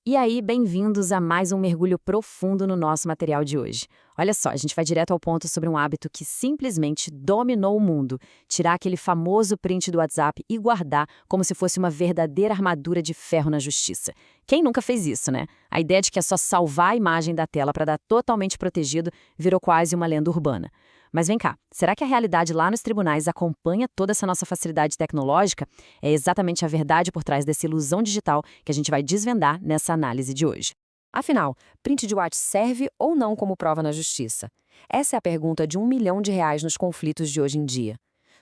E aí, bem-vindos a mais um mergulho profundo no nosso material de hoje. Olha só, a gente vai direto ao ponto sobre um hábito que simplesmente dominou o mundo: tirar aquele famoso print do WhatsApp e guardar como se fosse uma verdadeira armadura de ferro na justiça. Quem nunca fez isso, né? A ideia de que é só salvar a imagem da tela para dar totalmente protegido virou quase uma lenda urbana. Mas vem cá, será que a realidade lá nos tribunais acompanha toda essa nossa facilidade tecnológica? É exatamente a verdade por trás dessa ilusão digital que a gente vai desvendar nessa análise de hoje. Afinal, print de WhatsApp serve ou não como prova na justiça? Essa é a pergunta de R$ 1 milhão nos conflitos de hoje em dia.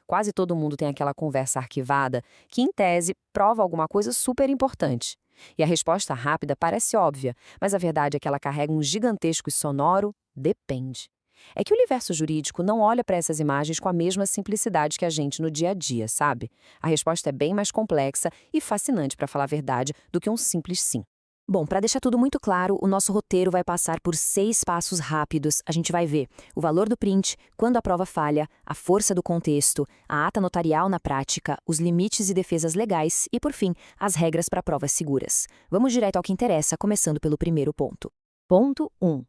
Quase todo mundo tem aquela conversa arquivada que, em tese, prova alguma coisa super importante. E a resposta rápida parece óbvia, mas a verdade é que ela carrega um gigantesco e sonoro depende. É que o universo jurídico não olha para essas imagens com a mesma simplicidade que a gente no dia a dia, sabe? A resposta é bem mais complexa e fascinante, para falar a verdade, do que um simples sim. Bom, para deixar tudo muito claro, o nosso roteiro vai passar por 6 passos rápidos. A gente vai ver o valor do print, quando a prova falha, a força do contexto, a ata notarial na prática, os limites e defesas legais e, por fim, as regras para provas seguras. Vamos direto ao que interessa, começando pelo primeiro ponto. Ponto 1.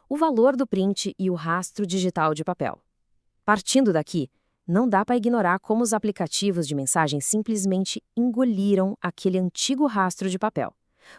O valor do print e o rastro digital de papel. Partindo daqui, não dá para ignorar como os aplicativos de mensagem simplesmente engoliram aquele antigo rastro de papel.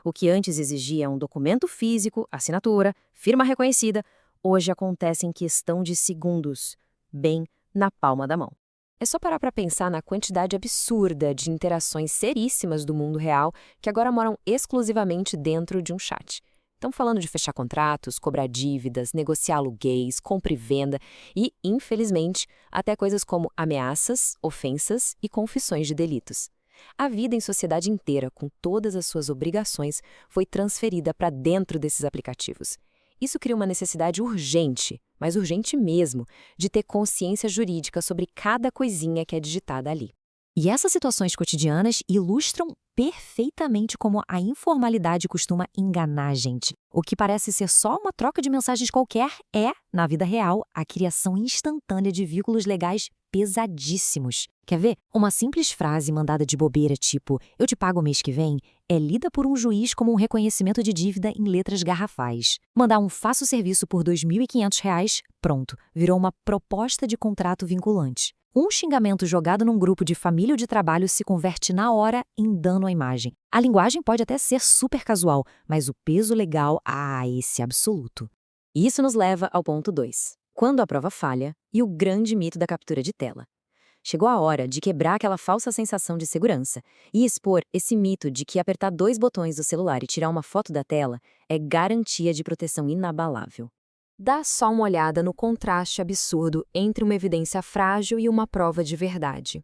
O que antes exigia um documento físico, assinatura, firma reconhecida, hoje acontece em questão de segundos, bem na palma da mão. É só parar para pensar na quantidade absurda de interações seríssimas do mundo real que agora moram exclusivamente dentro de um chat. Estão falando de fechar contratos, cobrar dívidas, negociar aluguéis, compra e venda e, infelizmente, até coisas como ameaças, ofensas e confissões de delitos. A vida em sociedade inteira, com todas as suas obrigações, foi transferida para dentro desses aplicativos. Isso cria uma necessidade urgente, mas urgente mesmo, de ter consciência jurídica sobre cada coisinha que é digitada ali. E essas situações cotidianas ilustram perfeitamente como a informalidade costuma enganar a gente. O que parece ser só uma troca de mensagens qualquer é, na vida real, a criação instantânea de vínculos legais pesadíssimos. Quer ver? Uma simples frase mandada de bobeira, tipo "eu te pago o mês que vem", é lida por um juiz como um reconhecimento de dívida em letras garrafais. Mandar um "faço serviço por R$ 2.500", pronto, virou uma proposta de contrato vinculante. Um xingamento jogado num grupo de família ou de trabalho se converte na hora em dano à imagem. A linguagem pode até ser super casual, mas o peso legal, esse é absoluto. E isso nos leva ao ponto 2. Quando a prova falha e o grande mito da captura de tela. Chegou a hora de quebrar aquela falsa sensação de segurança e expor esse mito de que apertar 2 botões do celular e tirar uma foto da tela é garantia de proteção inabalável. Dá só uma olhada no contraste absurdo entre uma evidência frágil e uma prova de verdade.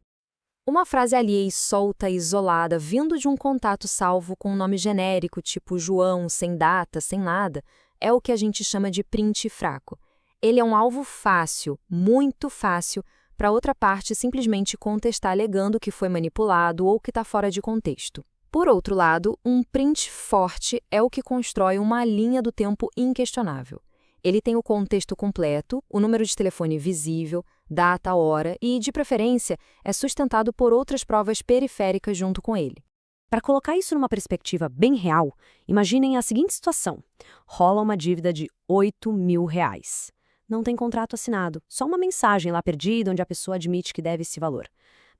Uma frase alheia e solta e isolada, vindo de um contato salvo com um nome genérico, tipo João, sem data, sem nada, é o que a gente chama de print fraco. Ele é um alvo fácil, muito fácil, para outra parte simplesmente contestar alegando que foi manipulado ou que está fora de contexto. Por outro lado, um print forte é o que constrói uma linha do tempo inquestionável. Ele tem o contexto completo, o número de telefone visível, data, hora e, de preferência, é sustentado por outras provas periféricas junto com ele. Para colocar isso numa perspectiva bem real, imaginem a seguinte situação. Rola uma dívida de R$ 8.000. Não tem contrato assinado, só uma mensagem lá perdida onde a pessoa admite que deve esse valor.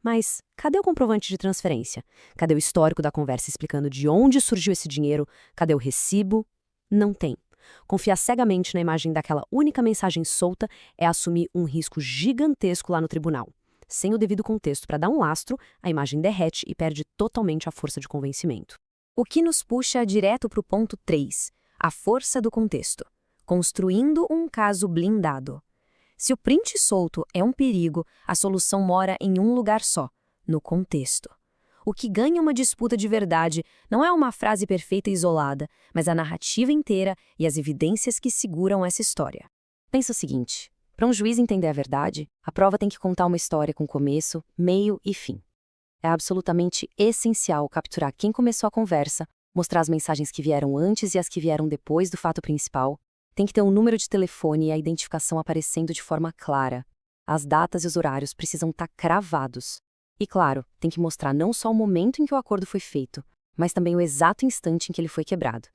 Mas cadê o comprovante de transferência? Cadê o histórico da conversa explicando de onde surgiu esse dinheiro? Cadê o recibo? Não tem. Confiar cegamente na imagem daquela única mensagem solta é assumir um risco gigantesco lá no tribunal. Sem o devido contexto para dar um lastro, a imagem derrete e perde totalmente a força de convencimento. O que nos puxa direto para o ponto 3, a força do contexto. Construindo um caso blindado. Se o print solto é um perigo, a solução mora em um lugar só, no contexto. O que ganha uma disputa de verdade não é uma frase perfeita e isolada, mas a narrativa inteira e as evidências que seguram essa história. Pensa o seguinte, para um juiz entender a verdade, a prova tem que contar uma história com começo, meio e fim. É absolutamente essencial capturar quem começou a conversa, mostrar as mensagens que vieram antes e as que vieram depois do fato principal. Tem que ter um número de telefone e a identificação aparecendo de forma clara. As datas e os horários precisam estar cravados. E claro, tem que mostrar não só o momento em que o acordo foi feito, mas também o exato instante em que ele foi quebrado.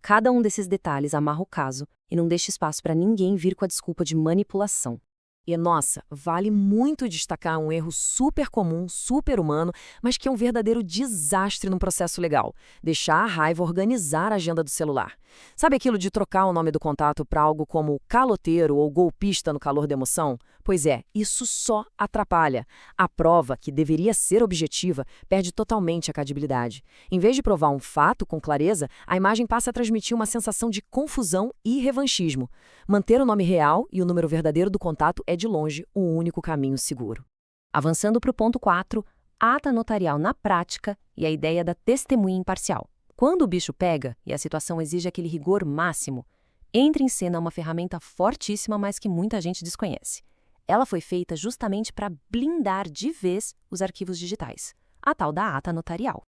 Cada um desses detalhes amarra o caso e não deixa espaço para ninguém vir com a desculpa de manipulação. E, nossa, vale muito destacar um erro super comum, super humano, mas que é um verdadeiro desastre no processo legal. Deixar a raiva organizar a agenda do celular. Sabe aquilo de trocar o nome do contato para algo como caloteiro ou golpista no calor da emoção? Pois é, isso só atrapalha. A prova, que deveria ser objetiva, perde totalmente a credibilidade. Em vez de provar um fato com clareza, a imagem passa a transmitir uma sensação de confusão e revanchismo. Manter o nome real e o número verdadeiro do contato é, de longe, o único caminho seguro. Avançando para o ponto 4, ata notarial na prática e a ideia da testemunha imparcial. Quando o bicho pega e a situação exige aquele rigor máximo, entra em cena uma ferramenta fortíssima, mas que muita gente desconhece. Ela foi feita justamente para blindar de vez os arquivos digitais, a tal da ata notarial.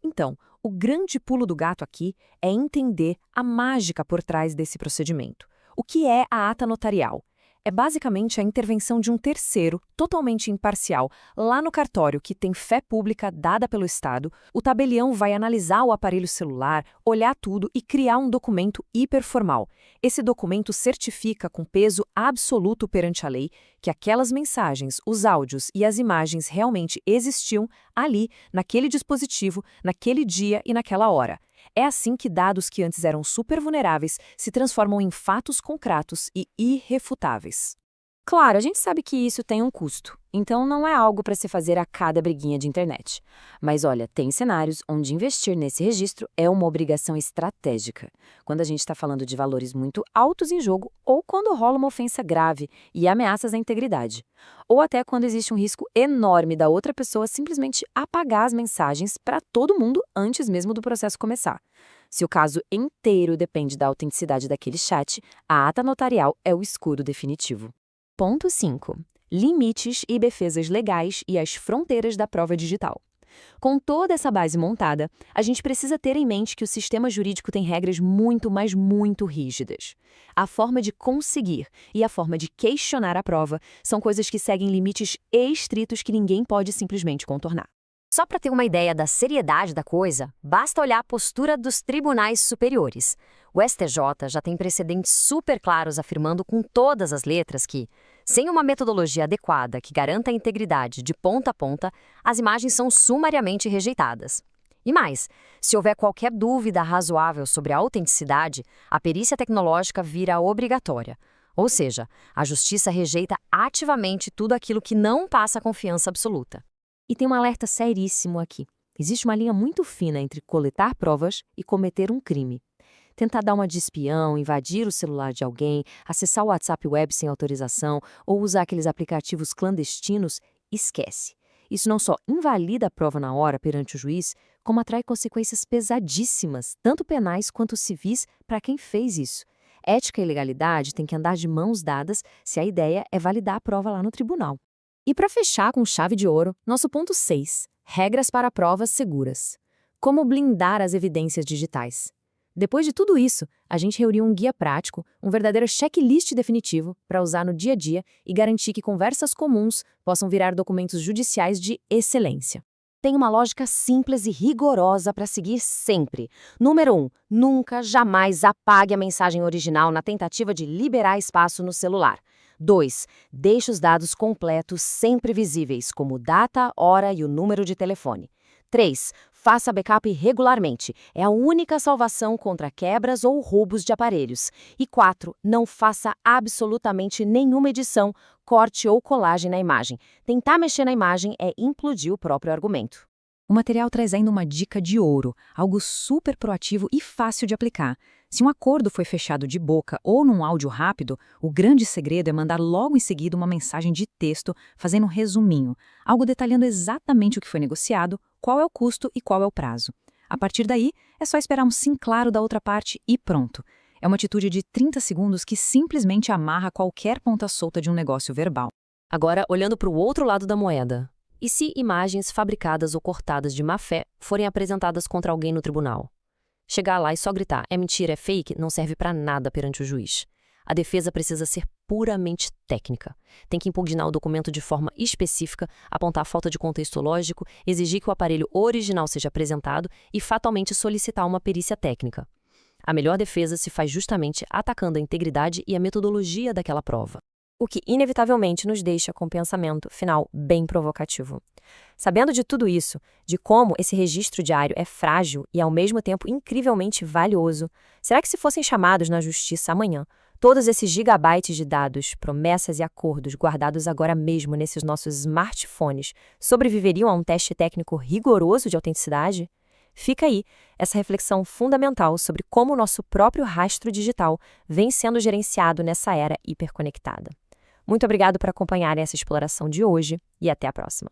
Então, o grande pulo do gato aqui é entender a mágica por trás desse procedimento. O que é a ata notarial? É basicamente a intervenção de um terceiro, totalmente imparcial. Lá no cartório, que tem fé pública dada pelo Estado, o tabelião vai analisar o aparelho celular, olhar tudo e criar um documento hiperformal. Esse documento certifica com peso absoluto perante a lei que aquelas mensagens, os áudios e as imagens realmente existiam ali, naquele dispositivo, naquele dia e naquela hora. É assim que dados que antes eram super vulneráveis se transformam em fatos concretos e irrefutáveis. Claro, a gente sabe que isso tem um custo, então não é algo para se fazer a cada briguinha de internet. Mas olha, tem cenários onde investir nesse registro é uma obrigação estratégica. Quando a gente está falando de valores muito altos em jogo ou quando rola uma ofensa grave e ameaças à integridade. Ou até quando existe um risco enorme da outra pessoa simplesmente apagar as mensagens para todo mundo antes mesmo do processo começar. Se o caso inteiro depende da autenticidade daquele chat, a ata notarial é o escudo definitivo. Ponto 5. Limites e defesas legais e as fronteiras da prova digital. Com toda essa base montada, a gente precisa ter em mente que o sistema jurídico tem regras muito, mas muito rígidas. A forma de conseguir e a forma de questionar a prova são coisas que seguem limites estritos que ninguém pode simplesmente contornar. Só para ter uma ideia da seriedade da coisa, basta olhar a postura dos tribunais superiores. O STJ já tem precedentes super claros afirmando com todas as letras que, sem uma metodologia adequada que garanta a integridade de ponta a ponta, as imagens são sumariamente rejeitadas. E mais, se houver qualquer dúvida razoável sobre a autenticidade, a perícia tecnológica vira obrigatória. Ou seja, a justiça rejeita ativamente tudo aquilo que não passa confiança absoluta. E tem um alerta seríssimo aqui. Existe uma linha muito fina entre coletar provas e cometer um crime. Tentar dar uma de espião, invadir o celular de alguém, acessar o WhatsApp web sem autorização ou usar aqueles aplicativos clandestinos, esquece. Isso não só invalida a prova na hora perante o juiz, como atrai consequências pesadíssimas, tanto penais quanto civis, para quem fez isso. Ética e legalidade têm que andar de mãos dadas se a ideia é validar a prova lá no tribunal. E para fechar com chave de ouro, nosso ponto 6, regras para provas seguras. Como blindar as evidências digitais. Depois de tudo isso, a gente reuniu um guia prático, um verdadeiro checklist definitivo para usar no dia a dia e garantir que conversas comuns possam virar documentos judiciais de excelência. Tem uma lógica simples e rigorosa para seguir sempre. Número 1. Nunca, jamais apague a mensagem original na tentativa de liberar espaço no celular. 2. Deixe os dados completos sempre visíveis, como data, hora e o número de telefone. 3. Faça backup regularmente. É a única salvação contra quebras ou roubos de aparelhos. E 4. Não faça absolutamente nenhuma edição, corte ou colagem na imagem. Tentar mexer na imagem é implodir o próprio argumento. O material traz ainda uma dica de ouro, algo super proativo e fácil de aplicar. Se um acordo foi fechado de boca ou num áudio rápido, o grande segredo é mandar logo em seguida uma mensagem de texto fazendo um resuminho, algo detalhando exatamente o que foi negociado, qual é o custo e qual é o prazo. A partir daí, é só esperar um sim claro da outra parte e pronto. É uma atitude de 30 segundos que simplesmente amarra qualquer ponta solta de um negócio verbal. Agora, olhando para o outro lado da moeda. E se imagens fabricadas ou cortadas de má fé forem apresentadas contra alguém no tribunal? Chegar lá e só gritar, é mentira, é fake, não serve para nada perante o juiz. A defesa precisa ser puramente técnica. Tem que impugnar o documento de forma específica, apontar falta de contexto lógico, exigir que o aparelho original seja apresentado e fatalmente solicitar uma perícia técnica. A melhor defesa se faz justamente atacando a integridade e a metodologia daquela prova. O que inevitavelmente nos deixa com um pensamento final bem provocativo. Sabendo de tudo isso, de como esse registro diário é frágil e ao mesmo tempo incrivelmente valioso, será que se fossem chamados na justiça amanhã, todos esses gigabytes de dados, promessas e acordos guardados agora mesmo nesses nossos smartphones sobreviveriam a um teste técnico rigoroso de autenticidade? Fica aí essa reflexão fundamental sobre como o nosso próprio rastro digital vem sendo gerenciado nessa era hiperconectada. Muito obrigado por acompanhar essa exploração de hoje e até a próxima.